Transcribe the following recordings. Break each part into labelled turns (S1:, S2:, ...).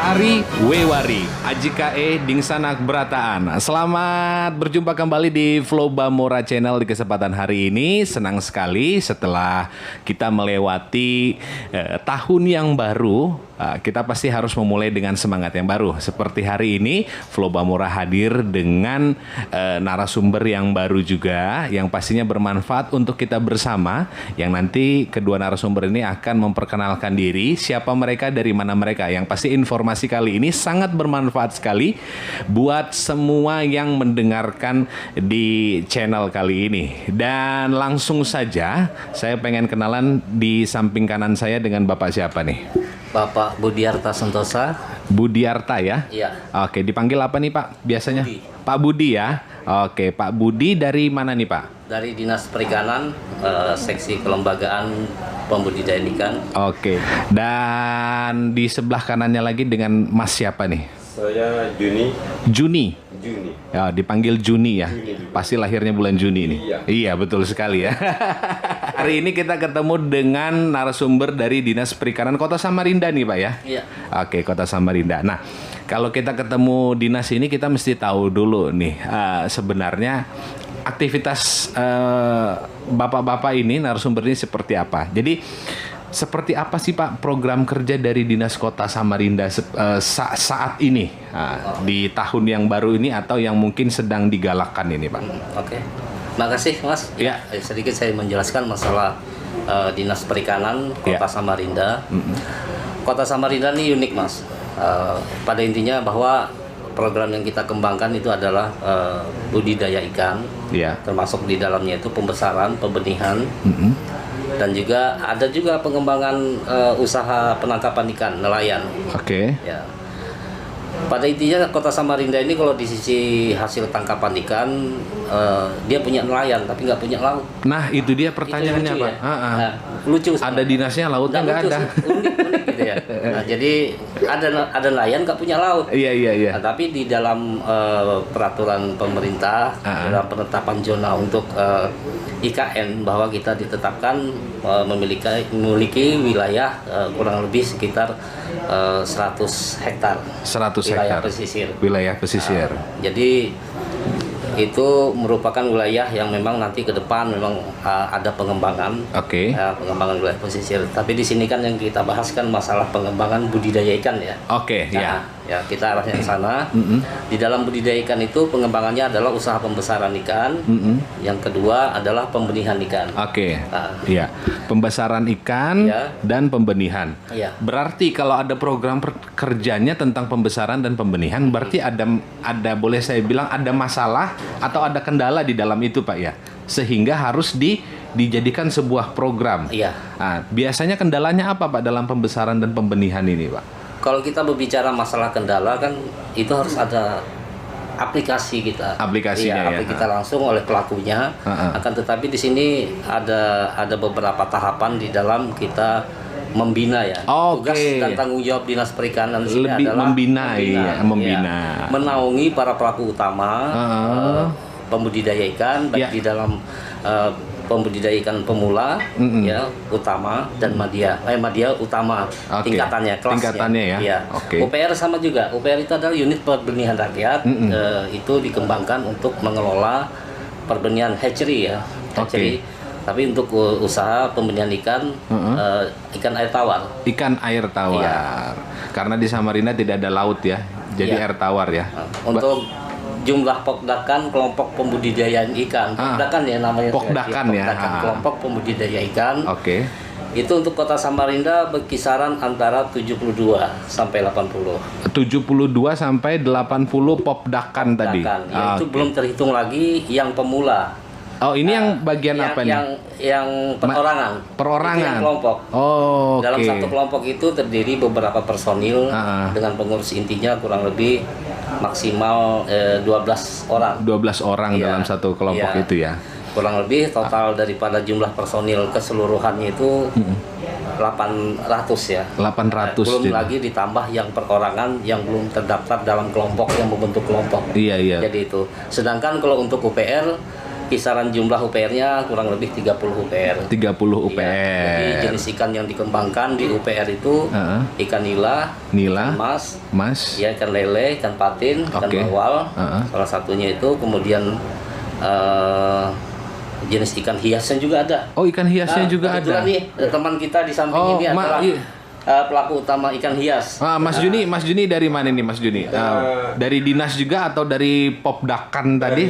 S1: Ari Wewari Ajikae Dingsanak Berataan. Selamat berjumpa kembali di Flow Bamora Channel di kesempatan hari ini. Senang sekali setelah kita melewati tahun yang baru. Kita pasti harus memulai dengan semangat yang baru. Seperti hari ini Flow Bamora hadir dengan narasumber yang baru juga, yang pastinya bermanfaat untuk kita bersama. Yang nanti kedua narasumber ini akan memperkenalkan diri, siapa mereka, dari mana mereka. Yang pasti informasi kali ini sangat bermanfaat sekali buat semua yang mendengarkan di channel kali ini. Dan langsung saja saya pengen kenalan di samping kanan saya dengan Bapak siapa nih?
S2: Bapak Budiarta Sentosa.
S1: Budiarta ya?
S2: Iya.
S1: Oke, dipanggil apa nih Pak biasanya?
S2: Budi.
S1: Pak Budi ya? Oke, Pak Budi dari mana nih Pak?
S2: Dari Dinas Perikanan, Seksi Kelembagaan Pembudidayaan Ikan.
S1: Oke, dan di sebelah kanannya lagi dengan Mas siapa nih?
S3: Saya Juni.
S1: Juni.
S3: Juni.
S1: Ya, dipanggil Juni ya.
S3: Juni.
S1: Pasti lahirnya bulan Juni nih.
S3: Iya.
S1: Iya, betul sekali ya. Hari ini kita ketemu dengan narasumber dari Dinas Perikanan Kota Samarinda nih, Pak ya.
S2: Iya.
S1: Oke, Kota Samarinda. Nah, kalau kita ketemu dinas ini kita mesti tahu dulu nih sebenarnya aktivitas bapak-bapak ini, narasumber ini seperti apa. Jadi seperti apa sih Pak program kerja dari Dinas Kota Samarinda saat ini di tahun yang baru ini atau yang mungkin sedang digalakkan ini Pak?
S2: Oke. Makasih Mas.
S1: Ya.
S2: Sedikit saya menjelaskan masalah Dinas Perikanan Kota Samarinda. Kota Samarinda ini unik Mas. Pada intinya bahwa program yang kita kembangkan itu adalah budidaya ikan.
S1: Ya.
S2: Termasuk di dalamnya itu pembesaran, pembenihan. Dan juga ada juga pengembangan usaha penangkapan ikan nelayan.
S1: Oke.
S2: Ya. Pada intinya Kota Samarinda ini kalau di sisi hasil tangkapan ikan dia punya nelayan tapi nggak punya laut.
S1: Nah itu dia pertanyaannya
S2: lucu,
S1: Pak.
S2: ya? Nah, lucu.
S1: Ada dinasnya lautnya nggak ada.
S2: Unik gitu ya. Nah, jadi ada nelayan nggak punya laut.
S1: Iya.
S2: Nah, tapi di dalam peraturan pemerintah dalam penetapan zona untuk IKN bahwa kita ditetapkan memiliki wilayah kurang lebih sekitar 100 hektar.
S1: 100
S2: wilayah
S1: hektar.
S2: pesisir.
S1: Wilayah pesisir.
S2: Jadi itu merupakan wilayah yang memang nanti ke depan memang ada pengembangan.
S1: Oke.
S2: Pengembangan wilayah pesisir. Tapi di sini kan yang kita bahas kan masalah pengembangan budidaya ikan ya.
S1: Oke, ya.
S2: Ya kita arahnya ke sana. Di dalam budidaya ikan itu pengembangannya adalah usaha pembesaran ikan. Yang kedua adalah pembenihan ikan.
S1: Oke. Iya. Pembesaran ikan dan pembenihan.
S2: Iya.
S1: Berarti kalau ada program kerjanya tentang pembesaran dan pembenihan, berarti ada boleh saya bilang ada masalah atau ada kendala di dalam itu Pak ya, sehingga harus dijadikan sebuah program.
S2: Iya.
S1: Nah, biasanya kendalanya apa Pak dalam pembesaran dan pembenihan ini Pak?
S2: Kalau kita berbicara masalah kendala kan itu harus ada aplikasi kita.
S1: Aplikasinya ya.
S2: Kita langsung oleh pelakunya. Akan tetapi di sini ada beberapa tahapan di dalam kita membina ya. Tugas dan tanggung jawab Dinas Perikanan di sini
S1: lebih
S2: adalah
S1: membina.
S2: Ya, menaungi para pelaku utama pembudidaya ikan baik di dalam pembudidaya ikan pemula ya utama dan madya utama tingkatannya kelasnya
S1: ya.
S2: UPR sama juga. UPR itu adalah unit perbenihan rakyat. Itu dikembangkan untuk mengelola perbenihan hatchery ya, tapi untuk usaha pembenihan ikan ikan air tawar.
S1: Ikan air tawar.
S2: Iya.
S1: Karena di Samarinda tidak ada laut ya, jadi air tawar ya.
S2: Untuk jumlah pokdakan kelompok pembudidayaan ikan, pokdakan ya namanya.
S1: Pokdakan ya.
S2: Kelompok pembudidaya ikan.
S1: Oke.
S2: Itu untuk Kota Samarinda berkisaran antara 72 sampai 80.
S1: 72 sampai 80 popdakan tadi.
S2: Ya, itu belum terhitung lagi yang pemula.
S1: Oh, ini yang bagian apa nih?
S2: Yang perorangan.
S1: Perorangan.
S2: Itu yang kelompok.
S1: Oh,
S2: dalam satu kelompok itu terdiri beberapa personil dengan pengurus intinya kurang lebih maksimal 12 orang.
S1: 12 orang dalam satu kelompok itu ya.
S2: Kurang lebih total daripada jumlah personil keseluruhannya itu 800 ya.
S1: 800.
S2: Belum lagi ditambah yang perorangan yang belum terdaftar dalam kelompok yang membentuk kelompok.
S1: Iya.
S2: Jadi itu. Sedangkan kalau untuk UPR kisaran jumlah UPR-nya kurang lebih 30 UPR.
S1: 30 UPR.
S2: Iya, jadi jenis ikan yang dikembangkan di UPR itu ikan nila, ikan mas, ya, ikan lele, ikan patin, ikan bawal, salah satunya itu. Kemudian jenis ikan hiasnya juga ada.
S1: Oh, ikan hiasnya juga ada.
S2: Nih, teman kita di samping ini adalah pelaku utama ikan hias.
S1: Mas Juni dari mana nih Mas Juni? Dari dinas juga atau dari Popdakan tadi?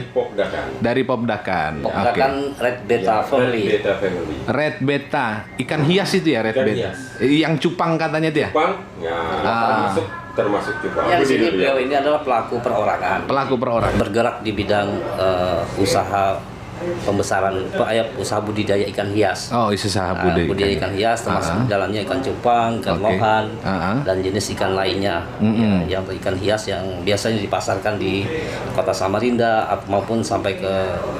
S1: Dari Popdakan.
S2: Popdakan Red Betta Family.
S1: Red Betta, ikan hias itu ya, Red Betta. Yang cupang katanya itu ya?
S3: Cupang, ya termasuk cupang.
S2: Yang di sini beliau ini adalah pelaku perorangan. Bergerak di bidang usaha pembesaran, usaha budidaya ikan hias.
S1: Oh, usaha
S2: budidaya ikan hias, termasuk dalamnya ikan cupang, ikan lohan, dan jenis ikan lainnya. Yang ikan hias yang biasanya dipasarkan di kota Samarinda maupun sampai ke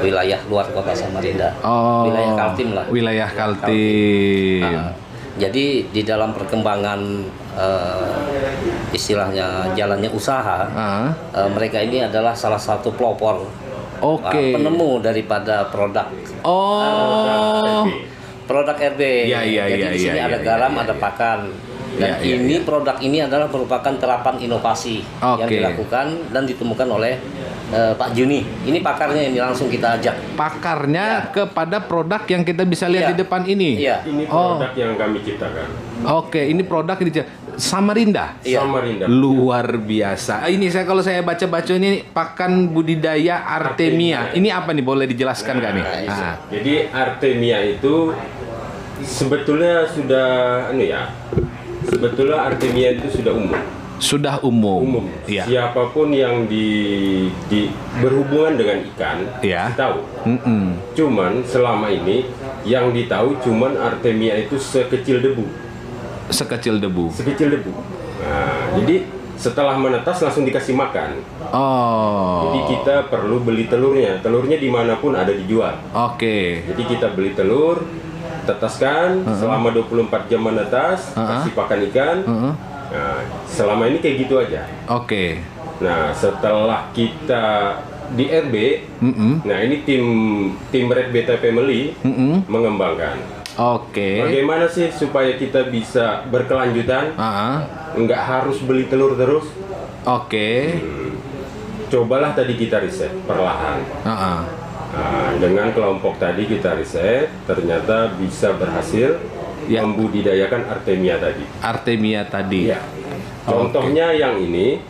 S2: wilayah luar kota Samarinda. Wilayah Kaltim lah.
S1: Wilayah Kaltim.
S2: Jadi di dalam perkembangan istilahnya jalannya usaha, mereka ini adalah salah satu pelopor. Penemu daripada produk. Produk RB. Jadi di sini ada garam, ada pakan. Dan produk ini adalah merupakan terapan inovasi yang dilakukan dan ditemukan oleh Pak Juni. Ini pakarnya ini langsung kita ajak.
S1: Pakarnya kepada produk yang kita bisa lihat di depan ini.
S3: Ini produk yang kami ciptakan.
S1: Ini produk ini Samarinda.
S3: Samarinda.
S1: Luar biasa. Ini kalau saya baca-baca ini pakan budidaya Artemia. Ini apa nih, boleh dijelaskan nggak nih?
S3: Jadi Artemia itu sebetulnya sudah sebetulnya Artemia itu sudah umum.
S1: Sudah umum. Ya.
S3: Siapapun yang berhubungan dengan ikan tahu. Cuman selama ini yang ditahu cuman Artemia itu sekecil debu. Nah, jadi setelah menetas langsung dikasih makan. Jadi kita perlu beli telurnya. Telurnya dimanapun ada dijual. Jadi kita beli telur, tetaskan selama 24 jam menetas, kasih pakan ikan. Nah, selama ini kayak gitu aja. Nah, setelah kita di RB, nah ini tim Red Betta Family mengembangkan. Bagaimana sih supaya kita bisa berkelanjutan? Nggak harus beli telur terus. Cobalah tadi kita riset perlahan. Dengan kelompok tadi kita riset, ternyata bisa berhasil membudidayakan Artemia tadi. Ya. Contohnya yang ini.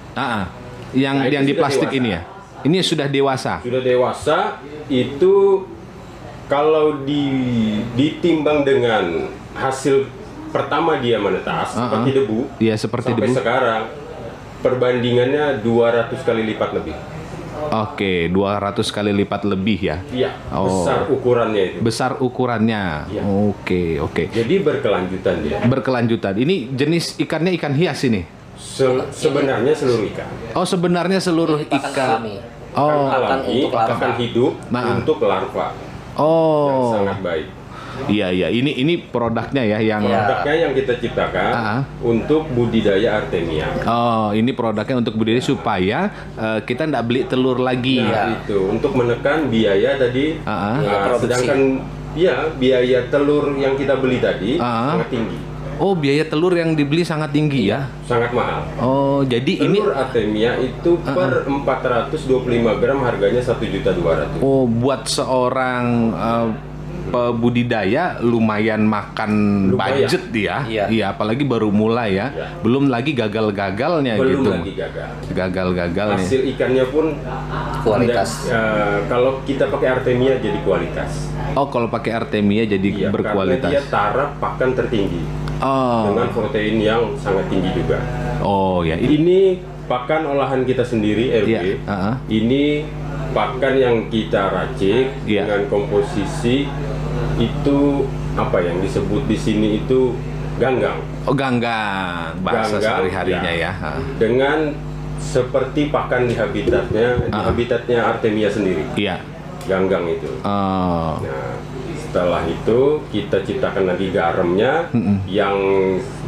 S1: Yang di plastik dewasa. Ini ya. Ini sudah dewasa.
S3: Sudah dewasa itu. Kalau ditimbang dengan hasil pertama dia menetas seperti debu, sampai sekarang perbandingannya 200 kali lipat lebih.
S1: 200 kali lipat lebih ya?
S3: Iya, besar ukurannya itu.
S1: Besar ukurannya.
S3: Ya. Jadi
S1: berkelanjutan. Ini jenis ikannya ikan hias ini?
S3: Sebenarnya seluruh ikan.
S1: Sebenarnya seluruh ikan.
S3: Alami, pakan hidup untuk larva. Yang sangat baik.
S1: Iya. Ini produknya ya yang
S3: kita ciptakan untuk budidaya Artemia.
S1: Ini produknya untuk budidaya supaya kita tidak beli telur lagi.
S3: Itu untuk menekan biaya tadi. Sedangkan biaya telur yang kita beli tadi sangat tinggi.
S1: Biaya telur yang dibeli sangat tinggi ya?
S3: Sangat mahal.
S1: Jadi
S3: telur Artemia itu per 425 gram harganya 1.200.000.
S1: Buat seorang pebudidaya lumayan makan budget dia. Iya, apalagi baru mulai ya. Belum lagi gagal-gagalnya gitu.
S3: Belum lagi
S1: gagal-gagalnya.
S3: Hasil ikannya pun
S2: kualitas.
S3: Kalau kita pakai Artemia jadi kualitas.
S1: Kalau pakai Artemia jadi berkualitas.
S3: Karena dia taraf pakan tertinggi. Dengan protein yang sangat tinggi juga. Ini pakan olahan kita sendiri RB. Ini pakan yang kita racik dengan komposisi itu yang disebut di sini itu ganggang.
S1: Ganggang bahasa sehari-harinya ya.
S3: Dengan seperti pakan di habitatnya Artemia sendiri. Ganggang itu. Nah, setelah itu kita ciptakan lagi garamnya yang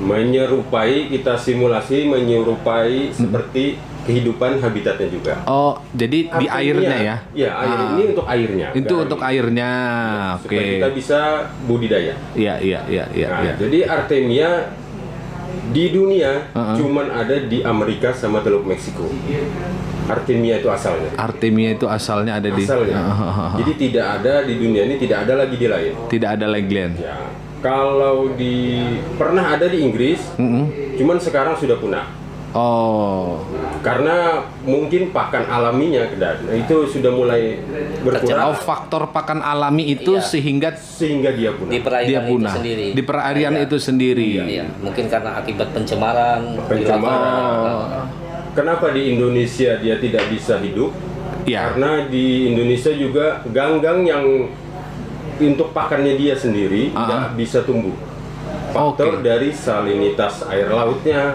S3: menyerupai, kita simulasi menyerupai seperti kehidupan habitatnya juga.
S1: Oh, jadi di airnya ya?
S3: Iya, air ini untuk airnya.
S1: Itu untuk airnya. Oke.
S3: Supaya kita bisa budidaya.
S1: Iya.
S3: Nah, jadi Artemia di dunia cuman ada di Amerika sama Teluk Meksiko. Artemia itu asalnya.
S1: Artemia itu asalnya ada di.
S3: Jadi tidak ada di dunia ini, tidak ada lagi di lain.
S1: Tidak ada lagi lain.
S3: Ya. Kalau pernah ada di Inggris, cuman sekarang sudah punah.
S1: Oh.
S3: Karena mungkin pakan alaminya itu sudah mulai berkurang.
S1: Oh, faktor pakan alami itu sehingga
S3: dia punah.
S2: Di perairan
S1: dia punah.
S2: itu sendiri.
S1: Di perairan itu sendiri.
S2: Iya. Mungkin karena akibat pencemaran.
S3: Kenapa di Indonesia dia tidak bisa hidup?
S1: Ya.
S3: Karena di Indonesia juga ganggang yang untuk pakannya dia sendiri tidak bisa tumbuh. Faktor dari salinitas air lautnya,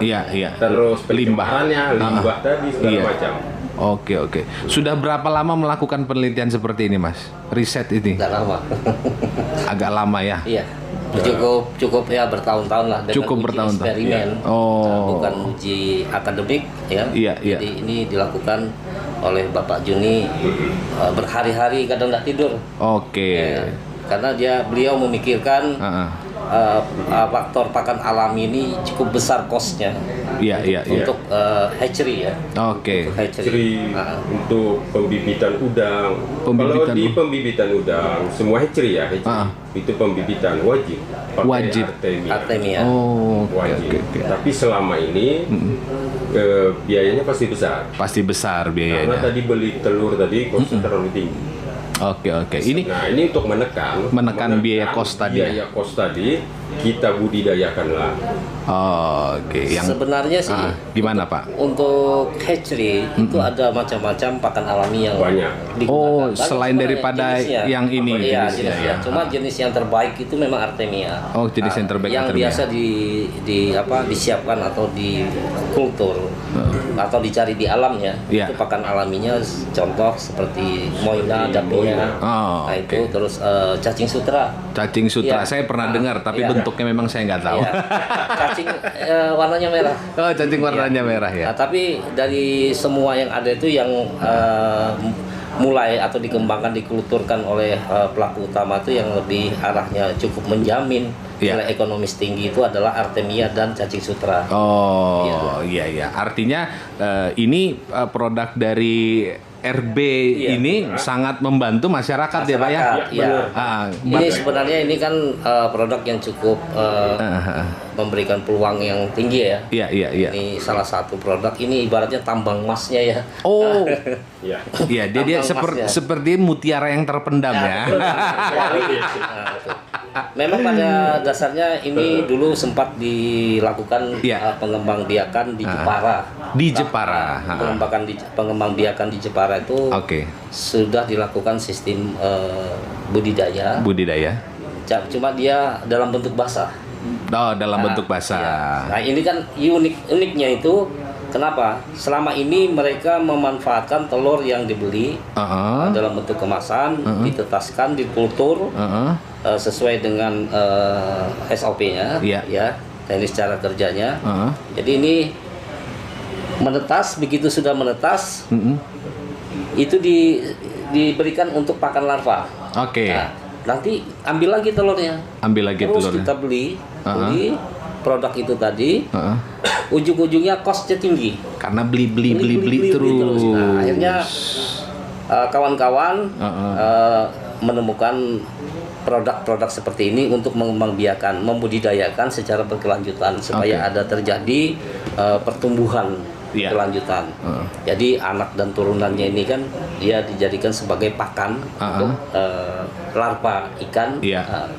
S3: terus pencemarannya, limbah tadi segala macam.
S1: Oke. Sudah berapa lama melakukan penelitian seperti ini, Mas? Riset ini?
S2: Agak lama.
S1: Agak lama ya?
S2: Iya. Cukup ya bertahun-tahun lah dengan uji eksperimen. Bukan uji akademik ya. Jadi ini dilakukan oleh Bapak Juni berhari-hari, kadang nggak tidur.
S1: Oke.
S2: Karena beliau memikirkan faktor pakan alami ini cukup besar cost-nya. Untuk hatchery ya.
S1: Oke.
S3: Hatchery untuk pembibitan udang. Kalau di pembibitan udang, semua hatchery ya, itu pembibitan wajib.
S2: Artemia.
S3: Wajib. Tapi selama ini biayanya pasti besar.
S1: Pasti besar biayanya.
S3: Karena tadi beli telur tadi kosnya terlalu tinggi.
S1: Oke. Ini
S3: untuk menekan
S1: biaya kos tadi.
S3: Biaya kos tadi kita budidayakanlah.
S1: Oke.
S2: Sebenarnya sih
S1: gimana Pak?
S2: Untuk hatchery itu ada macam-macam pakan alami yang
S3: banyak.
S2: Digunakan.
S1: Selain daripada
S2: jenisnya.
S1: yang ini.
S2: Iya, jenisnya. Cuma jenis yang terbaik itu memang Artemia.
S1: Jenis yang terbaik
S2: yang
S1: Artemia.
S2: biasa disiapkan atau di kultur atau dicari di alamnya. Itu pakan alaminya, contoh seperti Moina, Dapnia. Itu terus cacing sutra.
S1: Cacing sutra, saya pernah dengar, tapi bentuknya memang saya nggak tahu.
S2: Cacing warnanya merah.
S1: Cacing warnanya merah ya.
S2: Tapi dari semua yang ada itu yang mulai atau dikembangkan, dikulturkan oleh pelaku utama itu yang lebih arahnya cukup menjamin nilai ekonomis tinggi itu adalah Artemia dan cacing sutra.
S1: Iya. Artinya ini produk dari RB ini sangat membantu masyarakat ya Pak ya?
S2: Ini sebenarnya ini kan produk yang cukup memberikan peluang yang tinggi ya.
S1: Iya.
S2: Ini salah satu produk, ini ibaratnya tambang emasnya ya.
S1: Iya, dia seperti mutiara yang terpendam ya.
S2: Memang pada dasarnya ini dulu sempat dilakukan pengembangbiakan di Jepara.
S1: Di Jepara.
S2: Pengembangbiakan di Jepara itu sudah dilakukan sistem budidaya. Cuma dia dalam bentuk basah.
S1: Dalam bentuk basah.
S2: Nah, ini kan uniknya itu kenapa? Selama ini mereka memanfaatkan telur yang dibeli dalam bentuk kemasan, ditetaskan, dikultur sesuai dengan SOP-nya, teknis cara kerjanya. Jadi ini menetas, begitu sudah menetas, itu diberikan untuk pakan larva. Nanti ambil lagi telurnya. Terus kita beli produk itu tadi, ujung-ujungnya costnya tinggi.
S1: Karena beli terus.
S2: Nah, akhirnya kawan-kawan menemukan produk-produk seperti ini untuk mengembangbiakan, membudidayakan secara berkelanjutan supaya ada terjadi pertumbuhan kelanjutan. Jadi anak dan turunannya ini kan dia dijadikan sebagai pakan untuk larva ikan,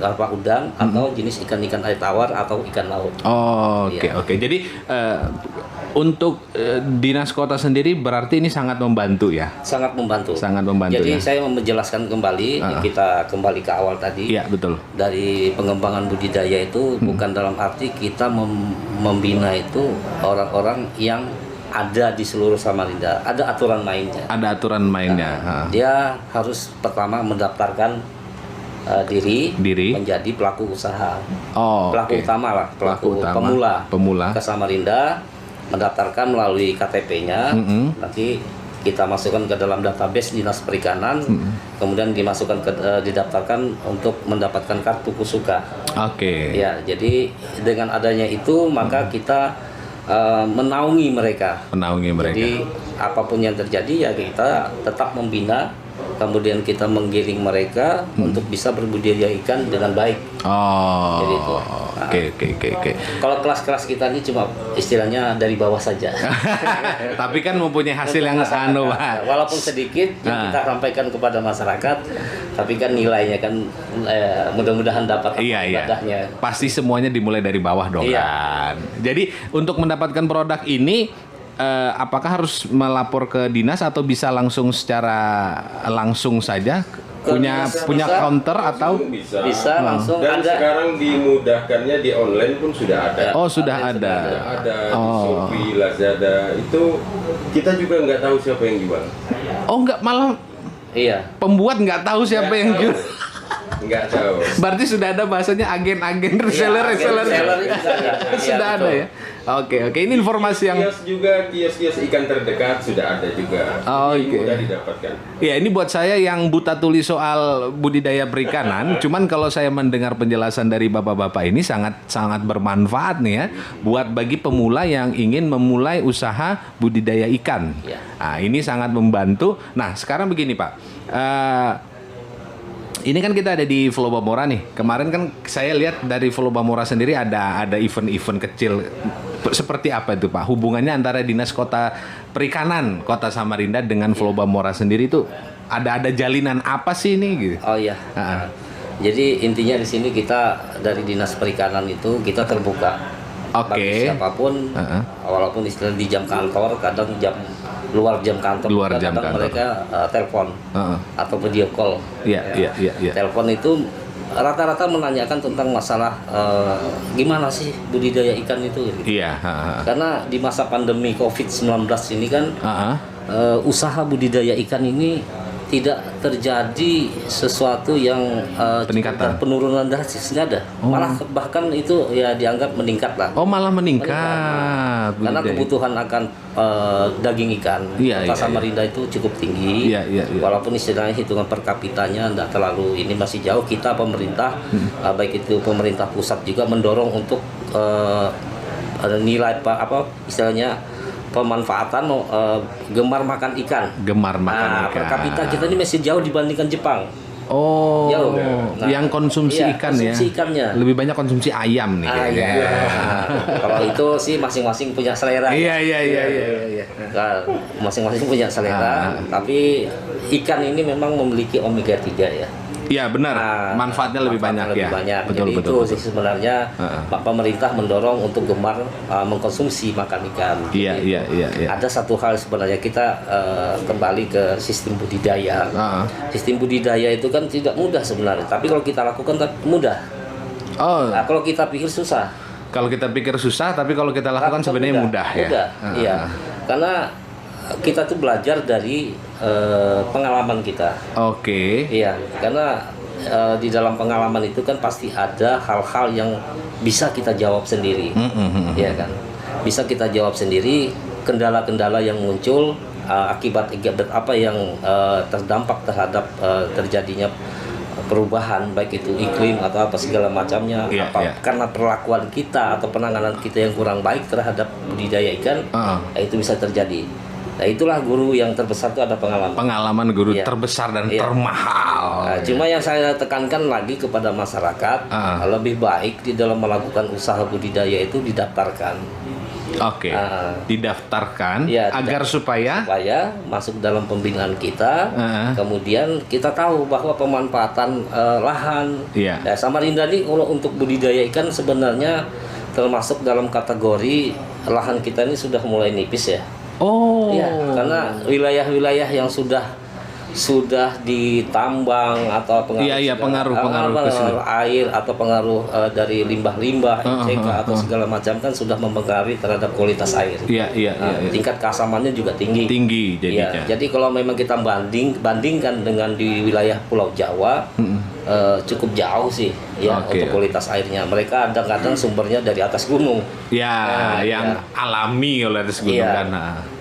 S2: larva udang atau jenis ikan-ikan air tawar atau ikan laut.
S1: Oke. Jadi untuk Dinas Kota sendiri berarti ini sangat membantu ya? Sangat membantu.
S2: Jadi saya menjelaskan kembali, kita kembali ke awal tadi.
S1: Iya, betul.
S2: Dari pengembangan budidaya itu bukan dalam arti kita membina itu orang-orang yang ada di seluruh Samarinda, ada aturan mainnya. Dia harus pertama mendaftarkan diri menjadi pelaku usaha. Pelaku utama lah, pelaku pemula ke Samarinda. mendaftarkan melalui KTP-nya, nanti kita masukkan ke dalam database Dinas Perikanan, kemudian didaftarkan untuk mendapatkan kartu kusuka.
S1: Oke.
S2: Ya, jadi dengan adanya itu maka kita menaungi mereka. Jadi apapun yang terjadi ya kita tetap membina, kemudian kita menggiring mereka untuk bisa berbudidaya ikan dengan baik.
S1: Oh.
S2: Jadi itu.
S1: Oke.
S2: Kalau kelas-kelas kita ini cuma istilahnya dari bawah saja.
S1: Tapi kan mempunyai hasil yang Pak.
S2: Walaupun sedikit yang kita sampaikan kepada masyarakat, tapi kan nilainya kan mudah-mudahan dapat ibadahnya.
S1: Pasti semuanya dimulai dari bawah dong kan. Jadi untuk mendapatkan produk ini apakah harus melapor ke dinas atau bisa langsung secara langsung saja? Punya counter atau
S2: bisa langsung.
S3: Dan
S2: ada.
S3: Sekarang dimudahkannya di online pun sudah ada.
S1: Oh, sudah ada.
S3: Ada di Shopee, Lazada. Itu kita juga nggak tahu siapa yang jual.
S1: Oh, nggak, malah pembuat nggak tahu siapa yang jual.
S2: Nggak tahu.
S1: Berarti sudah ada bahasanya agen-agen reseller. Sudah ada ya. Oke. Ini informasi yang
S3: kios ikan terdekat sudah ada juga. Mudah didapatkan.
S1: Ya, ini buat saya yang buta tuli soal budidaya perikanan. Cuman kalau saya mendengar penjelasan dari bapak-bapak ini sangat bermanfaat nih ya, buat bagi pemula yang ingin memulai usaha budidaya ikan. Nah, ini sangat membantu. Nah, sekarang begini Pak. Ini kan kita ada di Flobamora nih. Kemarin kan saya lihat dari Flobamora sendiri ada event-event kecil. Seperti apa itu Pak? Hubungannya antara Dinas Kota Perikanan Kota Samarinda dengan Flobamora sendiri itu ada jalinan apa sih ini gitu?
S2: Oh iya. Jadi intinya di sini kita dari Dinas Perikanan itu kita terbuka. Bagi siapapun, walaupun istilah di jam kantor, kadang luar jam kantor, mereka telepon atau video call.
S1: Iya.
S2: Telepon itu rata-rata menanyakan tentang masalah gimana sih budidaya ikan itu. Gitu.
S1: Iya.
S2: Karena di masa pandemi COVID-19 ini kan usaha budidaya ikan ini tidak terjadi sesuatu yang
S1: peningkatan,
S2: penurunan drastis, nggak ada. Malah bahkan itu ya dianggap meningkat lah.
S1: Oh, malah meningkat.
S2: Karena kebutuhan akan daging ikan Kota Samarinda itu cukup tinggi. Walaupun istilahnya hitungan per kapitanya nggak terlalu, ini masih jauh. Kita pemerintah baik itu pemerintah pusat juga mendorong untuk nilai istilahnya pemanfaatan gemar makan ikan. Per kapita kita ini masih jauh dibandingkan Jepang.
S1: Oh, jauh. Yang konsumsi ikan
S2: konsumsi ikannya.
S1: Lebih banyak konsumsi ayam nih kayaknya.
S2: Kalau itu sih masing-masing punya selera.
S1: Iya.
S2: Masing-masing punya selera. Tapi ikan ini memang memiliki omega 3 ya.
S1: Iya benar, manfaatnya lebih banyak.
S2: Betul. Sih sebenarnya pemerintah mendorong untuk gemar mengkonsumsi makan ikan.
S1: Iya.
S2: Ada satu hal sebenarnya kita kembali ke sistem budidaya. Sistem budidaya itu kan tidak mudah sebenarnya, tapi kalau kita lakukan mudah. Kalau kita pikir susah.
S1: Kalau kita pikir susah, tapi kalau kita lakukan sebenarnya mudah ya.
S2: Iya. Karena kita tuh belajar dari pengalaman kita.
S1: Oke.
S2: Iya, karena di dalam pengalaman itu kan pasti ada hal-hal yang bisa kita jawab sendiri. Iya kan? Bisa kita jawab sendiri kendala-kendala yang muncul akibat apa yang terdampak terhadap terjadinya perubahan, baik itu iklim atau apa segala macamnya, karena perlakuan kita atau penanganan kita yang kurang baik terhadap budidaya ikan, itu bisa terjadi. Nah, itulah guru yang terbesar itu ada pengalaman.
S1: Pengalaman guru terbesar dan termahal.
S2: Cuma yang saya tekankan lagi kepada masyarakat, lebih baik di dalam melakukan usaha budidaya itu didaftarkan.
S1: Didaftarkan agar supaya
S2: masuk dalam pembinaan kita. Kemudian kita tahu bahwa pemanfaatan lahan Samarinda ini kalau untuk budidaya ikan sebenarnya termasuk dalam kategori lahan kita ini sudah mulai nipis ya. Karena wilayah-wilayah yang sudah ditambang atau pengaruh air atau pengaruh dari limbah-limbah atau segala macam kan sudah mempengaruhi terhadap kualitas air. Tingkat keasamannya juga tinggi jadinya. Jadi kalau memang kita bandingkan dengan di wilayah Pulau Jawa, cukup jauh sih ya untuk kualitas airnya. Mereka kadang-kadang sumbernya dari atas gunung.
S1: Ya, yang alami oleh atas gunung kan.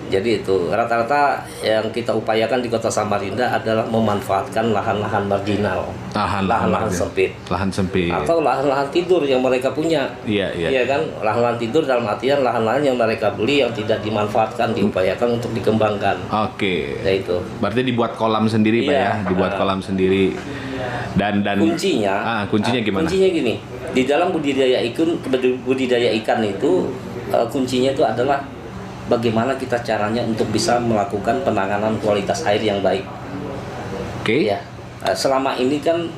S2: Jadi itu rata-rata yang kita upayakan di Kota Samarinda adalah memanfaatkan lahan-lahan marginal, lahan-lahan sempit, atau lahan-lahan tidur yang mereka punya. Iya kan, lahan-lahan tidur dalam artian lahan-lahan yang mereka beli yang tidak dimanfaatkan, diupayakan untuk dikembangkan.
S1: Ya itu. Berarti dibuat kolam sendiri Pak ya, dibuat kolam sendiri. Dan kuncinya gimana?
S2: Kuncinya gini, di dalam budidaya ikan itu kuncinya itu adalah bagaimana kita caranya untuk bisa melakukan penanganan kualitas air yang baik. Ya, selama ini kan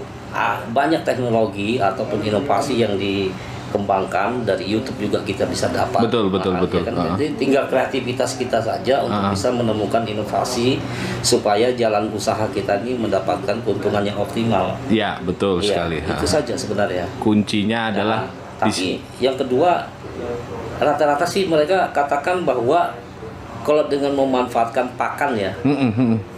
S2: banyak teknologi ataupun inovasi yang dikembangkan dari YouTube juga kita bisa dapat.
S1: Betul.
S2: Kan? Jadi tinggal kreativitas kita saja untuk bisa menemukan inovasi supaya jalan usaha kita ini mendapatkan keuntungan yang optimal.
S1: Ya, betul sekali.
S2: Itu saja sebenarnya.
S1: Kuncinya adalah.
S2: Tapi yang kedua, rata-rata sih mereka katakan bahwa kalau dengan memanfaatkan pakan ya,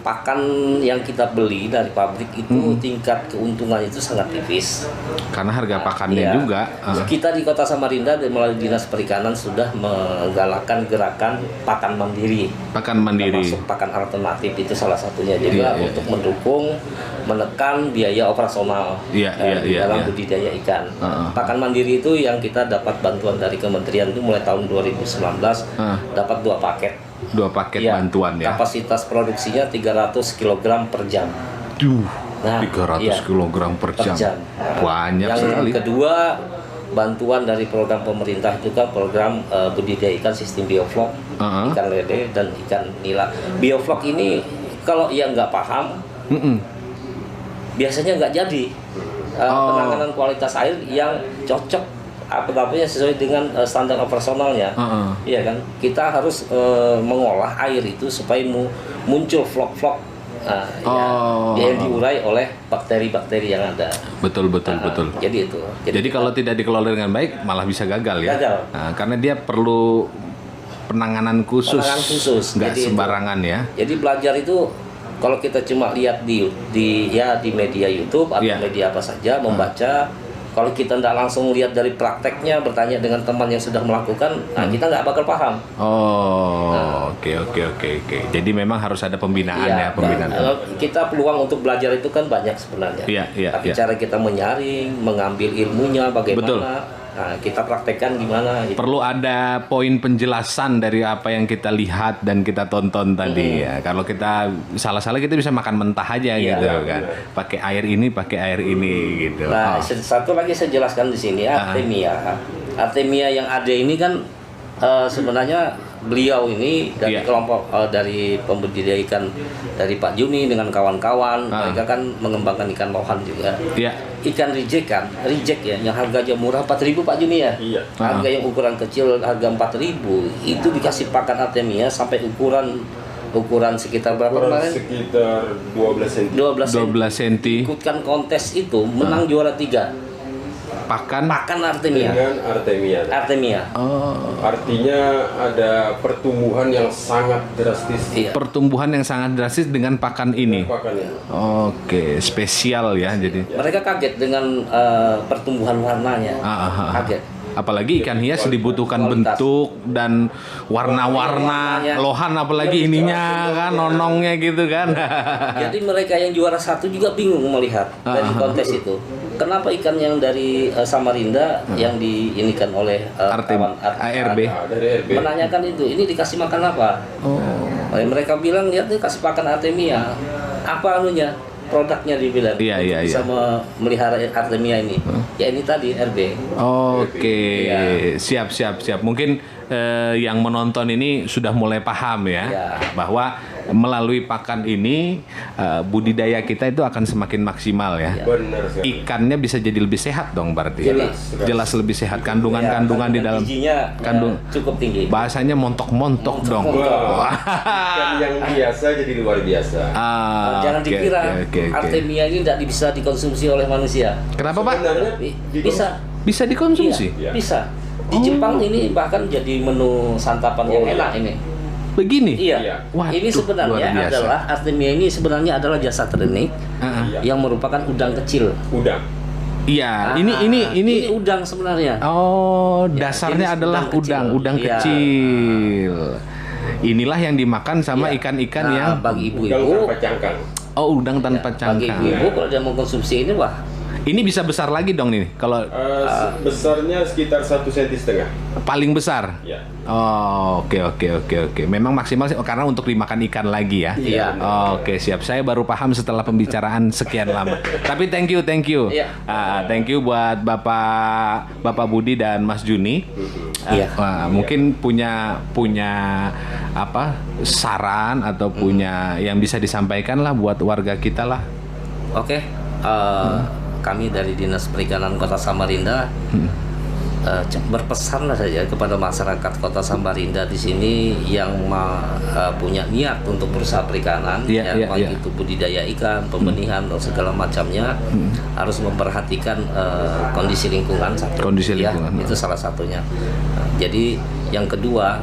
S2: pakan yang kita beli dari pabrik itu tingkat keuntungan itu sangat tipis.
S1: Karena harga pakannya juga.
S2: Kita di Kota Samarinda melalui Dinas Perikanan sudah menggalakkan gerakan pakan mandiri. Termasuk pakan alternatif itu salah satunya juga untuk mendukung menekan biaya operasional dalam budidaya ikan. Pakan mandiri itu yang kita dapat bantuan dari kementerian itu mulai tahun 2019 dapat 2 paket.
S1: 2 paket bantuan ya.
S2: Kapasitas produksinya 300 kg per jam.
S1: 300 kg per jam. Banyak sekali.
S2: Yang kedua, bantuan dari program pemerintah itu kan program budidaya ikan sistem bioflok, ikan lele dan ikan nila. Bioflok ini kalau yang nggak paham, biasanya nggak jadi penanganan kualitas air yang cocok apa-apanya sesuai dengan standar operasionalnya. Iya kan, kita harus mengolah air itu supaya muncul vlog-vlog yang diurai oleh bakteri-bakteri yang ada.
S1: Betul.
S2: Jadi itu.
S1: Jadi kalau tidak dikelola dengan baik malah bisa gagal ya. Karena dia perlu penanganan khusus. Nggak sembarangan ya.
S2: Jadi belajar itu kalau kita cuma lihat di media YouTube atau media apa saja, membaca. Kalau kita tidak langsung lihat dari prakteknya, bertanya dengan teman yang sudah melakukan, kita nggak bakal paham.
S1: Oke. Jadi memang harus ada pembinaan pembinaan.
S2: Kita peluang untuk belajar itu kan banyak sebenarnya. Tapi cara kita menyaring, mengambil ilmunya bagaimana.
S1: Betul.
S2: Nah, kita praktekkan gimana gitu.
S1: Perlu ada poin penjelasan dari apa yang kita lihat dan kita tonton tadi ya. Kalau kita salah-salah kita bisa makan mentah aja gitu kan. Pakai air ini gitu.
S2: Nah, satu lagi saya jelaskan di sini Artemia. Artemia yang ada ini kan sebenarnya beliau ini dari kelompok dari pembudidaya ikan dari Pak Juni dengan kawan-kawan, mereka kan mengembangkan ikan lohan juga. Ikan reject ya, yang harganya murah 4.000 Pak Juni ya. Harga yang ukuran kecil harga 4.000 itu dikasih pakan Artemia sampai ukuran sekitar berapa kemarin?
S3: Sekitar 12 cm.
S2: Ikutkan kontes itu menang juara 3. Pakan Artemia.
S3: Dengan Artemia. Artinya ada pertumbuhan yang sangat drastis.
S1: Pertumbuhan yang sangat drastis dengan pakan ini. Oke, spesial ya jadi.
S2: Mereka kaget dengan pertumbuhan warnanya. Kaget.
S1: Apalagi ikan hias dibutuhkan bentuk dan warna-warna lohan, apalagi ininya kan nonongnya gitu kan.
S2: Jadi mereka yang juara 1 juga bingung melihat dari kontes itu. Kenapa ikan yang dari Samarinda yang diinikan oleh
S1: ARB
S2: menanyakan ini dikasih makan apa? Mereka bilang lihat nih kasih pakan Artemia. Apa anunya? Produknya dibilang bisa memelihara Artemia ini. Ya ini tadi RB.
S1: Siap. Mungkin yang menonton ini sudah mulai paham ya bahwa melalui pakan ini budidaya kita itu akan semakin maksimal ya. Ikannya bisa jadi lebih sehat dong berarti. Jelas lebih sehat. Kandungan di dalam
S2: gizinya cukup tinggi.
S1: Bahasanya montok dong.
S3: Ikan yang biasa jadi luar biasa.
S2: Jangan dikira Artemia ini tidak bisa dikonsumsi oleh manusia.
S1: Kenapa Pak? Bisa dikonsumsi?
S2: Bisa. Di Jepang ini bahkan jadi menu santapan yang enak ini.
S1: begini.
S2: Iya.
S1: Waduh,
S2: ini sebenarnya
S1: luar biasa.
S2: adalah Artemia ini sebenarnya adalah jasa trenik yang merupakan udang kecil.
S3: Udang.
S1: Iya,
S2: Ah,
S1: ini
S2: udang sebenarnya.
S1: oh,
S2: Ya,
S1: dasarnya
S2: jenis
S1: adalah udang
S2: Iya.
S1: kecil. Inilah yang dimakan sama
S2: Iya.
S1: ikan-ikan
S2: Nah,
S1: yang
S2: bagi
S3: Udang
S2: ibu-ibu,
S3: tanpa cangkang.
S1: oh, udang tanpa
S2: bagi
S1: cangkang.
S2: ibu-ibu kalau dia mau konsumsi ini, wah,
S1: Ini bisa besar lagi dong nih. Kalau
S3: Besarnya sekitar 1,5 cm.
S1: paling besar.
S3: Ya.
S1: Oh, oke. Memang maksimal sih karena untuk dimakan ikan lagi ya.
S2: Iya.
S1: Oke, siap. Saya baru paham setelah pembicaraan sekian lama. Tapi thank you.
S2: Iya.
S1: Thank you buat Bapak Budi dan Mas Juni.
S2: Iya.
S1: Mungkin punya apa saran atau punya yang bisa disampaikan lah buat warga kita lah.
S2: Oke. Kami dari Dinas Perikanan Kota Samarinda berpesan lah saja kepada masyarakat Kota Samarinda di sini yang punya niat untuk berusaha perikanan, baik itu budidaya ikan, pembenihan dan segala macamnya, harus memperhatikan kondisi lingkungan satu.
S1: Kondisi lingkungan.
S2: Itu salah satunya. Jadi yang kedua,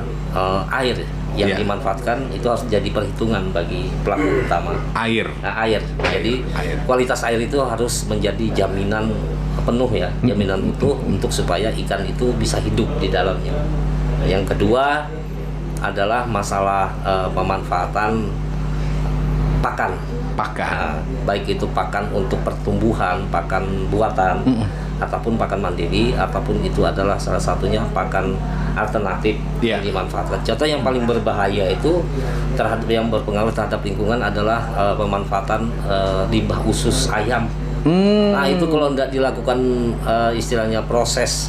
S2: air yang dimanfaatkan itu harus jadi perhitungan bagi pelaku utama.
S1: Air.
S2: Nah, air. Jadi kualitas air itu harus menjadi jaminan penuh ya, jaminan utuh untuk supaya ikan itu bisa hidup di dalamnya. Yang kedua adalah masalah pemanfaatan pakan. Nah, baik itu pakan untuk pertumbuhan, pakan buatan, ataupun pakan mandiri, ataupun itu adalah salah satunya pakan alternatif yang dimanfaatkan. Contoh yang paling berbahaya itu terhadap yang berpengaruh terhadap lingkungan adalah pemanfaatan limbah usus ayam. Nah itu kalau tidak dilakukan istilahnya proses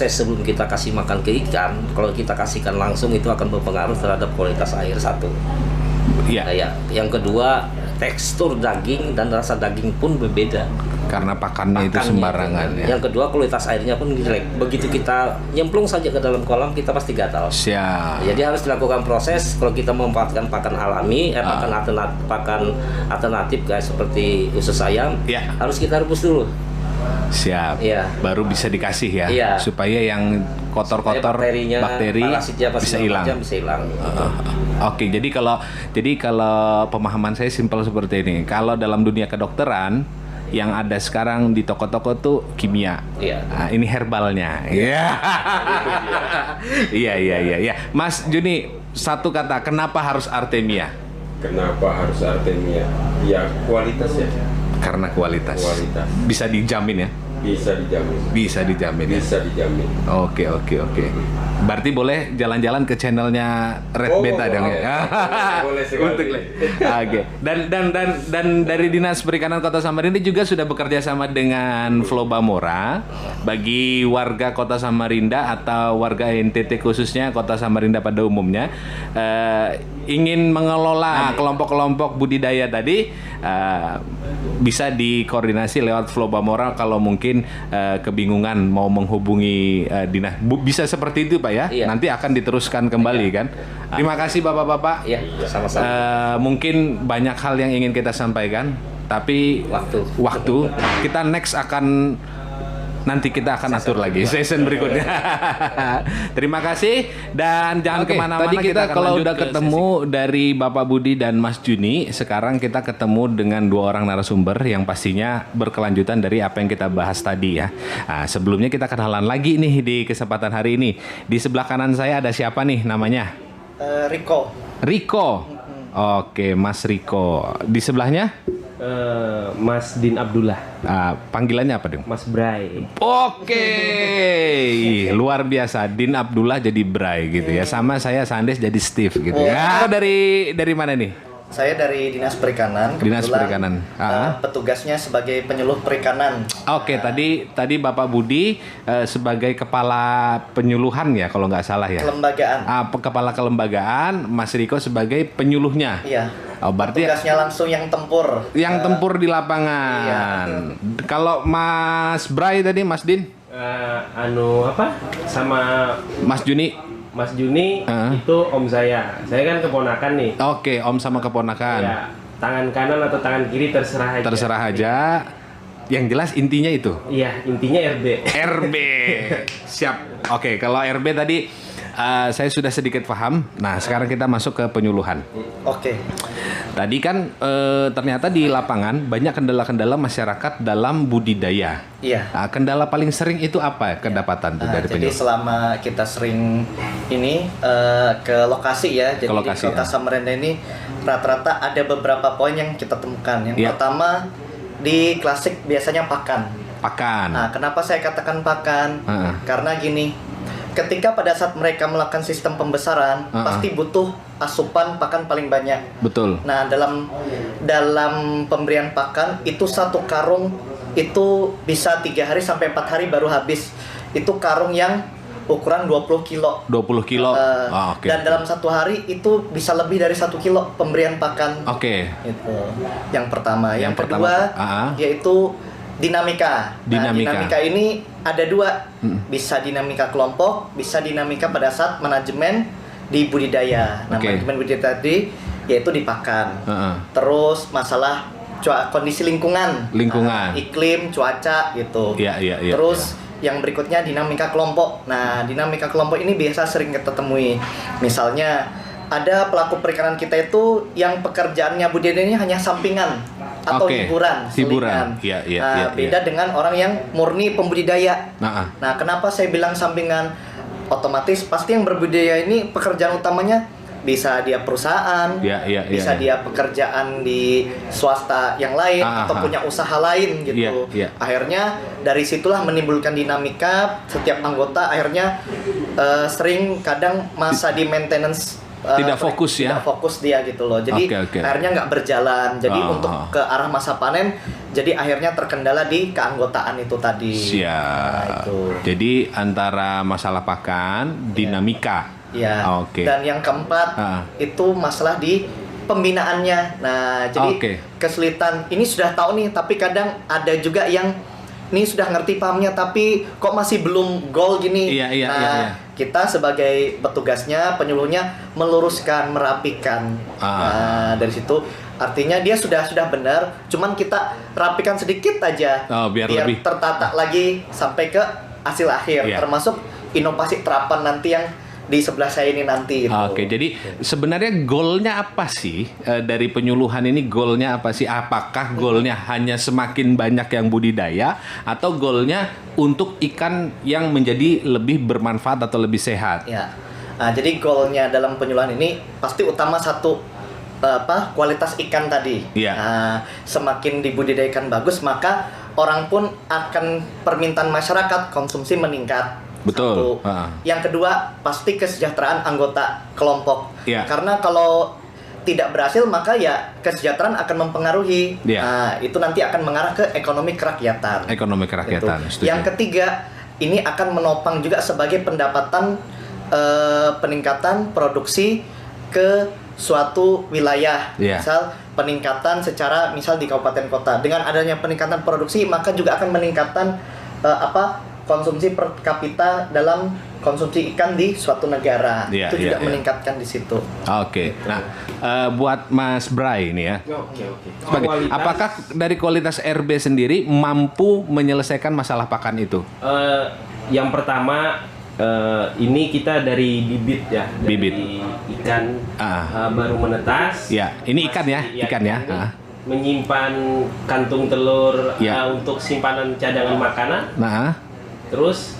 S2: sebelum kita kasih makan ke ikan, kalau kita kasihkan langsung itu akan berpengaruh terhadap kualitas air satu. Nah, yang kedua, tekstur daging dan rasa daging pun berbeda.
S1: Karena pakannya itu sembarangan ya.
S2: Yang kedua, kualitas airnya pun jelek. Begitu kita nyemplung saja ke dalam kolam, kita pasti gatal.
S1: Siap.
S2: Jadi harus dilakukan proses. Kalau kita memanfaatkan pakan alami, pakan alternatif kayak seperti usus ayam, harus kita rebus dulu.
S1: Siap. Baru bisa dikasih ya. Supaya yang kotor-kotor, bakteri bisa hilang. Oke, jadi kalau pemahaman saya simpel seperti ini. Kalau dalam dunia kedokteran yang ada sekarang di toko-toko tuh kimia. Nah, ini herbalnya. Iya. Mas Juni, satu kata, kenapa harus Artemia?
S3: Kenapa harus Artemia? Ya, kualitas ya.
S1: Karena kualitas. Bisa dijamin ya?
S3: Bisa dijamin ya? Bisa dijamin.
S1: Oke. Berarti boleh jalan-jalan ke channelnya Red Beta dong ya?
S3: Boleh sekali.
S1: Oke. Dan dari Dinas Perikanan Kota Samarinda juga sudah bekerja sama dengan Flobamora bagi warga Kota Samarinda atau warga NTT khususnya Kota Samarinda pada umumnya ingin mengelola kelompok-kelompok budidaya tadi bisa dikoordinasi lewat Flobamora kalau mungkin kebingungan mau menghubungi dinas. Bisa seperti itu Pak ya? Nanti akan diteruskan kembali kan? Terima kasih Bapak-bapak.
S2: Sama-sama.
S1: Mungkin banyak hal yang ingin kita sampaikan, tapi waktu kita next nanti kita akan atur lagi season berikutnya. Terima kasih dan jangan kemana-mana. Tadi kita kalau udah ketemu dari Bapak Budi dan Mas Juni, sekarang kita ketemu dengan dua orang narasumber yang pastinya berkelanjutan dari apa yang kita bahas tadi ya. Nah, sebelumnya kita kenalan lagi nih di kesempatan hari ini. Di sebelah kanan saya ada siapa nih namanya? Riko. Oke, Mas Riko. Di sebelahnya?
S4: Mas Din Abdullah.
S1: Panggilannya apa dong?
S4: Mas Bray.
S1: Oke. Luar biasa. Din Abdullah jadi Bray gitu ya. Sama saya Sandes jadi Steve gitu ya. Dari mana nih?
S5: Saya dari Dinas Perikanan.
S1: Dinas Perikanan.
S5: Petugasnya sebagai penyuluh perikanan.
S1: Oke, tadi Bapak Budi sebagai kepala penyuluhan ya kalau nggak salah ya.
S5: Kelembagaan.
S1: Kepala kelembagaan, Mas Riko sebagai penyuluhnya.
S5: Iya.
S1: Berarti
S5: petugasnya langsung yang tempur.
S1: Yang tempur di lapangan. Iya. Kalau Mas Bray tadi, Mas Din?
S4: Sama
S1: Mas Juni.
S4: Mas Juni itu om saya kan keponakan nih.
S1: Oke, om sama keponakan.
S4: Ya, tangan kanan atau tangan kiri terserah aja.
S1: Terserah aja. Yang jelas intinya itu.
S4: Iya, intinya RB.
S1: Siap. Oke, kalau RB tadi saya sudah sedikit paham. Nah, sekarang kita masuk ke penyuluhan.
S5: Oke.
S1: Tadi kan ternyata di lapangan banyak kendala-kendala masyarakat dalam budidaya.
S5: Iya.
S1: Nah, kendala paling sering itu apa kedapatan tuh dari
S5: Jadi
S1: penyuluh?
S5: selama kita sering ini ke lokasi ya, jadi
S1: Ke lokasi,
S5: di Kota Samarinda ini rata-rata ada beberapa poin yang kita temukan. Yang
S1: Iya.
S5: pertama di klasik biasanya pakan.
S1: Pakan.
S5: Nah, kenapa saya katakan pakan?
S1: Heeh.
S5: Karena gini, ketika pada saat mereka melakukan sistem pembesaran, pasti butuh asupan pakan paling banyak.
S1: Betul.
S5: Nah, dalam pemberian pakan itu satu karung itu bisa 3 hari sampai 4 hari baru habis. Itu karung yang ukuran 20 kilo.
S1: 20 kilo. Oke.
S5: Dan dalam satu hari itu bisa lebih dari 1 kilo pemberian pakan.
S1: Oke.
S5: Itu yang pertama. Yang
S1: pertama,
S5: kedua yaitu dinamika. Nah,
S1: Dinamika.
S5: dinamika ini ada 2. Bisa dinamika kelompok, bisa dinamika pada saat manajemen di budidaya. Nah,
S1: Oke.
S5: manajemen budidaya tadi yaitu di pakan. Terus masalah kondisi lingkungan.
S1: Lingkungan.
S5: Nah, iklim, cuaca gitu.
S1: Iya.
S5: Terus yang berikutnya dinamika kelompok. Nah, dinamika kelompok ini biasa sering kita temui. Misalnya ada pelaku perikanan kita itu yang pekerjaannya budidayanya hanya sampingan atau
S1: Oke.
S5: hiburan, selingan.
S1: Iya.
S5: Beda dengan orang yang murni pembudidaya.
S1: Nah,
S5: Nah, kenapa saya bilang sampingan? Otomatis pasti yang berbudidaya ini pekerjaan utamanya bisa dia perusahaan, bisa dia pekerjaan di swasta yang lain atau punya usaha lain gitu. Akhirnya dari situlah menimbulkan dinamika setiap anggota akhirnya sering kadang masa di maintenance
S1: tidak fokus ya.
S5: Tidak fokus dia gitu loh. Jadi akhirnya nggak berjalan. Jadi untuk ke arah masa panen, jadi akhirnya terkendala di keanggotaan itu tadi.
S1: Siap.
S5: Nah, itu.
S1: Jadi antara masalah pakan, dinamika.
S5: Ya. Dan yang keempat itu masalah di pembinaannya. Nah, jadi kesulitan ini sudah tahu nih, tapi kadang ada juga yang ini sudah ngerti pahamnya tapi kok masih belum goal gini. Iya. Kita sebagai petugasnya, penyuluhnya meluruskan, merapikan. Nah, dari situ artinya dia sudah benar, cuman kita rapikan sedikit aja
S1: biar lebih
S5: tertata lagi sampai ke hasil akhir, termasuk inovasi terapan nanti yang di sebelah saya ini nanti.
S1: Oke, jadi sebenarnya goalnya apa sih dari penyuluhan ini? Goalnya apa sih? Apakah goalnya hanya semakin banyak yang budidaya atau goalnya untuk ikan yang menjadi lebih bermanfaat atau lebih sehat?
S5: Ya, nah, jadi goalnya dalam penyuluhan ini pasti utama satu kualitas ikan tadi. Nah, semakin dibudidayakan bagus maka orang pun akan permintaan masyarakat konsumsi meningkat.
S1: Betul.
S5: Yang kedua pasti kesejahteraan anggota kelompok. Karena kalau tidak berhasil maka ya kesejahteraan akan mempengaruhi. Nah, itu nanti akan mengarah ke ekonomi kerakyatan.
S1: Ekonomi kerakyatan.
S5: Yang ketiga ini akan menopang juga sebagai pendapatan peningkatan produksi ke suatu wilayah. Misal peningkatan secara misal di kabupaten kota. Dengan adanya peningkatan produksi maka juga akan meningkatkan konsumsi per kapita dalam konsumsi ikan di suatu negara. Itu juga meningkatkan di situ.
S1: Oke. Nah, buat Mas Bray ini ya. Apakah dari kualitas RB sendiri mampu menyelesaikan masalah pakan itu?
S4: Yang pertama ini kita dari bibit ya. Dari ikan baru menetas.
S1: Ya, ini ikan ya, ikan ya.
S4: Menyimpan kantung telur untuk simpanan cadangan makanan. Terus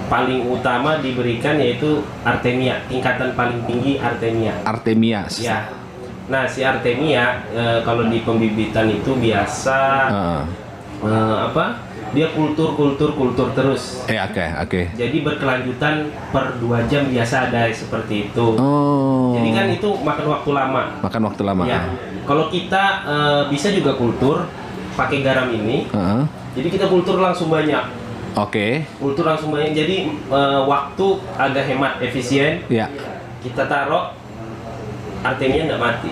S4: paling utama diberikan yaitu Artemia, tingkatan paling tinggi Artemia.
S1: Artemia.
S4: Ya. Nah, si Artemia kalau di pembibitan itu biasa dia kultur terus.
S1: Oke.
S4: Jadi berkelanjutan per 2 jam biasa ada seperti itu. Jadi kan itu makan waktu lama. Ya. Kalau kita bisa juga kultur pakai garam ini. Jadi kita kultur langsung banyak. Kultur langsung banyak. Jadi waktu agak hemat, efisien. Kita taruh Artemia nggak mati.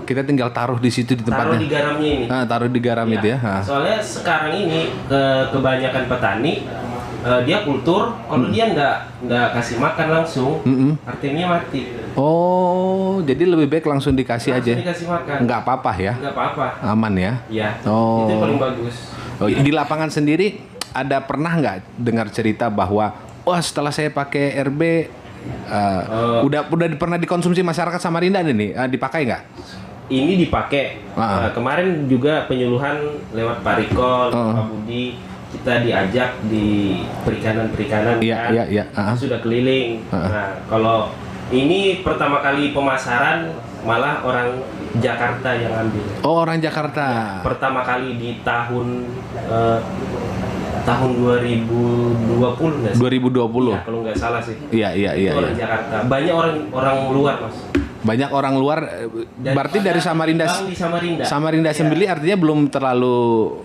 S1: Kita tinggal taruh di situ di tempatnya.
S4: Taruh di garamnya ini.
S1: Taruh di garam itu ya.
S4: Soalnya sekarang ini kebanyakan petani dia kultur, kalau dia nggak kasih makan langsung, Artemia mati.
S1: Jadi lebih baik langsung dikasih aja.
S4: Dikasih makan.
S1: Nggak apa-apa ya?
S4: Nggak apa-apa.
S1: Aman ya?
S4: Iya. Itu paling bagus.
S1: Di lapangan sendiri ada pernah nggak dengar cerita bahwa wah setelah saya pakai RB udah pernah dikonsumsi masyarakat Samarinda nih, dipakai nggak?
S4: Ini dipakai. Kemarin juga penyuluhan lewat Pak Riko, Pak Budi, kita diajak di perikanan-perikanan sudah keliling. Nah, kalau ini pertama kali pemasaran malah orang Jakarta yang ambil.
S1: Oh, orang Jakarta.
S4: Ya, pertama kali di tahun 2020 nggak sih?
S1: 2020.
S4: Ya, kalau nggak salah sih.
S1: Iya.
S4: Orang Jakarta. Banyak orang luar, Mas.
S1: Banyak orang luar, berarti dari Samarinda.
S4: Di Samarinda.
S1: Samarinda sendiri artinya belum terlalu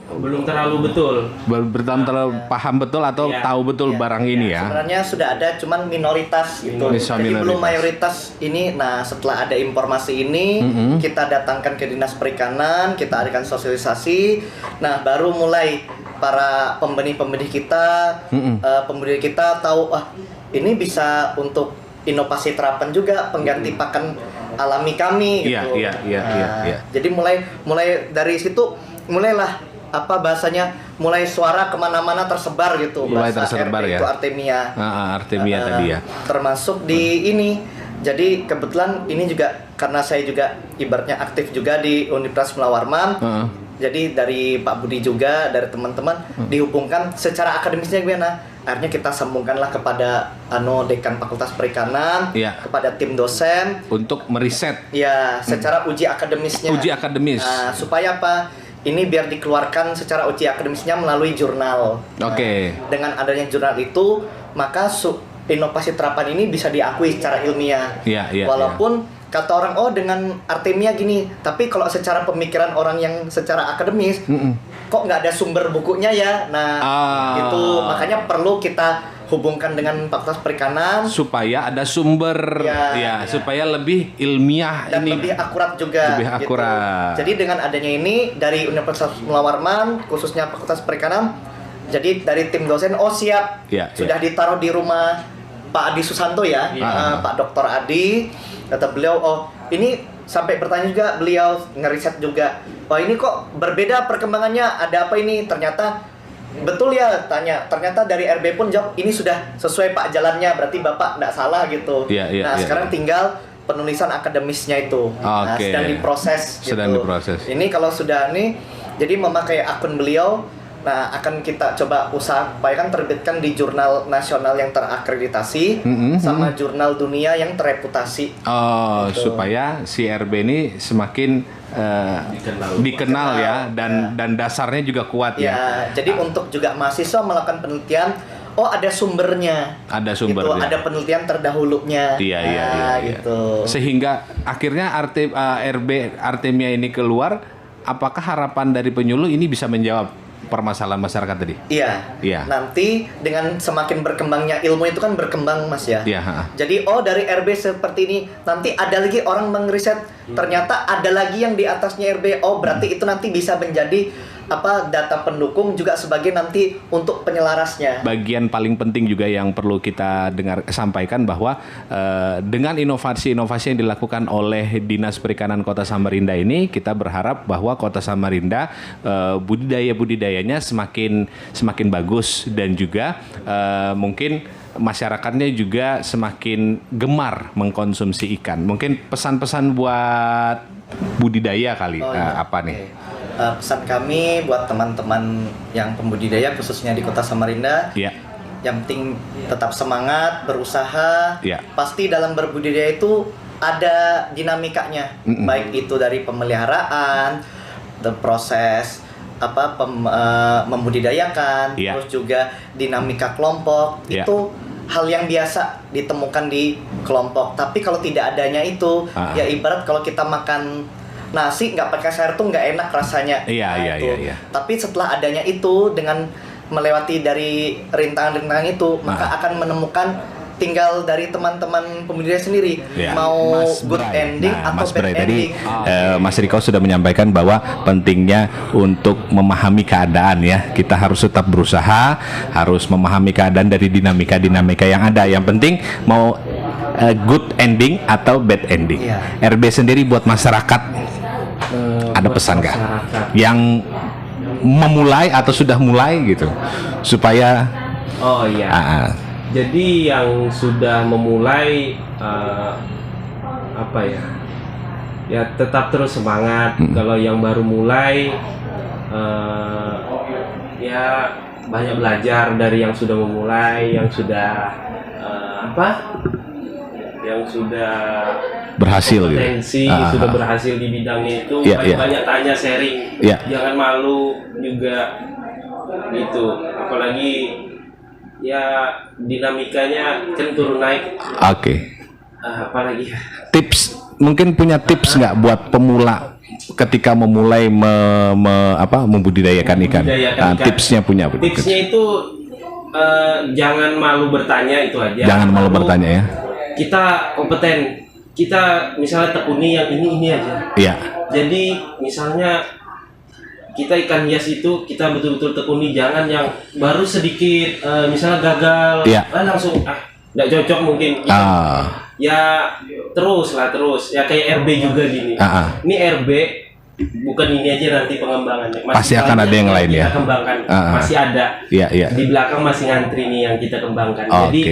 S4: betul.
S1: Belum terlalu paham betul atau tahu betul barang ini ya.
S5: Sebenarnya sudah ada, cuman minoritas gitu. Jadi belum mayoritas ini. Nah, setelah ada informasi ini, kita datangkan ke Dinas Perikanan, kita adakan sosialisasi. Nah, baru mulai para pembenih-pembenih kita, pembudidaya kita tahu ini bisa untuk inovasi terapan juga, pengganti pakan alami kami gitu.
S1: Iya.
S5: Jadi mulai dari situ mulailah mulai suara kemana-mana tersebar gitu.
S1: Mulai tersebar ya.
S5: Itu Artemia.
S1: Artemia tadi ya.
S5: Termasuk di ini. Jadi kebetulan ini juga karena saya juga ibaratnya aktif juga di Universitas Mula Warman. Jadi dari Pak Budi juga, dari teman-teman dihubungkan secara akademisnya gimana? Akhirnya kita sambungkanlah kepada Dekan Fakultas Perikanan, kepada tim dosen
S1: untuk meriset.
S5: Ya, secara uji akademisnya.
S1: Uji akademis.
S5: Nah, supaya apa? Ini biar dikeluarkan secara uji akademisnya melalui jurnal.
S1: Oke.
S5: Dengan adanya jurnal itu, maka inovasi terapan ini bisa diakui secara ilmiah. Walaupun kata orang dengan Artemia gini, tapi kalau secara pemikiran orang yang secara akademis kok nggak ada sumber bukunya ya. Nah, itu makanya perlu kita hubungkan dengan Fakultas Perikanan
S1: supaya ada sumber supaya lebih ilmiah
S5: dan lebih akurat juga.
S1: Lebih akurat.
S5: Jadi dengan adanya ini dari Universitas Mula Warman, khususnya Fakultas Perikanan, jadi dari tim dosen siap sudah ditaruh di rumah Pak Adi Susanto ya, Pak Dr. Adi. Kata beliau, ini sampai bertanya juga, beliau ngeriset juga, ini kok berbeda perkembangannya, ada apa ini? Ternyata betul ya, ternyata dari RB pun jawab, ini sudah sesuai Pak jalannya, berarti Bapak nggak salah gitu. Sekarang tinggal penulisan akademisnya itu, sedang diproses gitu. Ini kalau sudah jadi memakai akun beliau, nah akan kita coba usahakan terbitkan di jurnal nasional yang terakreditasi sama jurnal dunia yang tereputasi.
S1: Gitu. Supaya si RB ini semakin dikenal ya, dan dasarnya juga kuat ya.
S5: Jadi untuk juga mahasiswa melakukan penelitian, ada sumbernya.
S1: Ada sumbernya.
S5: Gitu, ada penelitian terdahulunya.
S1: Iya.
S5: Gitu.
S1: Sehingga akhirnya RB Artemia ini keluar, apakah harapan dari penyuluh ini bisa menjawab permasalahan masyarakat tadi? Iya. Nanti dengan semakin berkembangnya ilmu itu kan berkembang, Mas ya.
S5: Jadi dari RB seperti ini, nanti ada lagi orang mengriset, ternyata ada lagi yang di atasnya RB. Berarti itu nanti bisa menjadi data pendukung juga sebagai nanti untuk penyelarasnya.
S1: Bagian paling penting juga yang perlu kita sampaikan bahwa dengan inovasi-inovasi yang dilakukan oleh Dinas Perikanan Kota Samarinda ini, kita berharap bahwa Kota Samarinda budidayanya semakin bagus, dan juga mungkin masyarakatnya juga semakin gemar mengkonsumsi ikan. Mungkin pesan-pesan buat budidaya kali, apa nih?
S5: Pesan kami buat teman-teman yang pembudidaya khususnya di Kota Samarinda, yang penting tetap semangat, berusaha. Pasti dalam berbudidaya itu ada dinamikanya, baik itu dari pemeliharaan, proses membudidayakan, terus juga dinamika kelompok. Itu hal yang biasa ditemukan di kelompok. Tapi kalau tidak adanya itu, ya ibarat kalau kita makan nasi nggak pakai sayur tuh nggak enak rasanya.
S1: Iya.
S5: Tapi setelah adanya itu, dengan melewati dari rintangan-rintangan itu, maka akan menemukan tinggal dari teman-teman pembudidaya sendiri mau good ending atau bad ending.
S1: Mas Riko sudah menyampaikan bahwa pentingnya untuk memahami keadaan ya. Kita harus tetap berusaha, harus memahami keadaan dari dinamika yang ada. Yang penting mau good ending atau bad ending. RB sendiri buat masyarakat ada pesan nggak? Yang memulai atau sudah mulai gitu, supaya
S4: Jadi yang sudah memulai apa ya? Ya tetap terus semangat. Kalau yang baru mulai ya banyak belajar dari yang sudah memulai, yang sudah yang sudah
S1: berhasil
S4: potensi,
S1: gitu.
S4: Sudah berhasil di bidangnya itu, banyak tanya, sharing. Jangan malu juga gitu. Apalagi ya dinamikanya kan turun naik.
S1: Oke.
S4: Apalagi
S1: tips, mungkin punya tips nggak buat pemula ketika memulai membudidayakan ikan? Tipsnya punya?
S4: Tipsnya itu jangan malu bertanya, itu aja.
S1: Jangan malu bertanya ya.
S4: Kita kompeten, kita misalnya tekuni yang ini aja.
S1: Iya.
S4: Jadi misalnya kita ikan hias itu kita betul-betul tekuni, jangan yang baru sedikit misalnya gagal, langsung nggak cocok mungkin. Ya terus ya kayak RB juga gini. Ini RB bukan ini aja nanti pengembangannya.
S1: Pasti akan ada yang lain ya.
S4: Kembangkan masih ada. Di belakang masih ngantri nih yang kita kembangkan. Jadi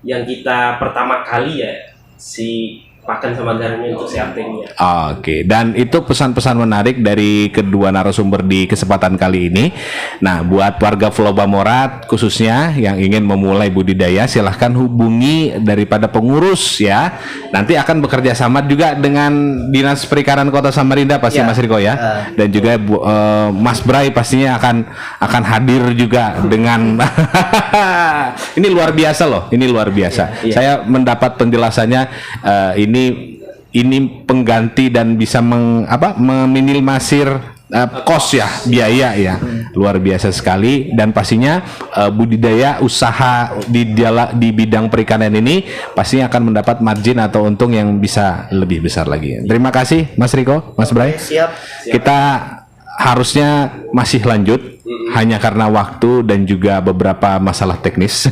S4: yang kita pertama kali ya si pakan sama garamnya untuk seartingnya.
S1: Oke, dan itu pesan-pesan menarik dari kedua narasumber di kesempatan kali ini. Nah, buat warga Pulau Bamorat khususnya yang ingin memulai budidaya, silahkan hubungi daripada pengurus ya. Nanti akan bekerja sama juga dengan Dinas Perikanan Kota Samarinda pasti Mas Riko ya. Dan juga Mas Bray pastinya akan hadir juga dengan ini luar biasa loh, ini luar biasa. Saya mendapat penjelasannya ini pengganti dan bisa meminimalisir cost ya, biaya ya. Luar biasa sekali, dan pastinya budidaya usaha di bidang perikanan ini pastinya akan mendapat margin atau untung yang bisa lebih besar lagi. Terima kasih Mas Riko, Mas Bray.
S5: Siap.
S1: Kita harusnya masih lanjut hanya karena waktu dan juga beberapa masalah teknis.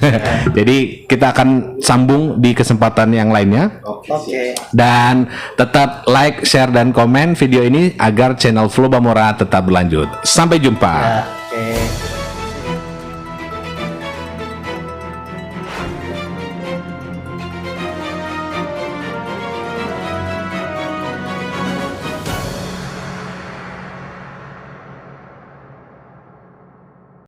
S1: Jadi kita akan sambung di kesempatan yang lainnya.
S5: Oke.
S1: Dan tetap like, share dan komen video ini agar channel Flow Bamora tetap berlanjut. Sampai jumpa.
S5: Oke.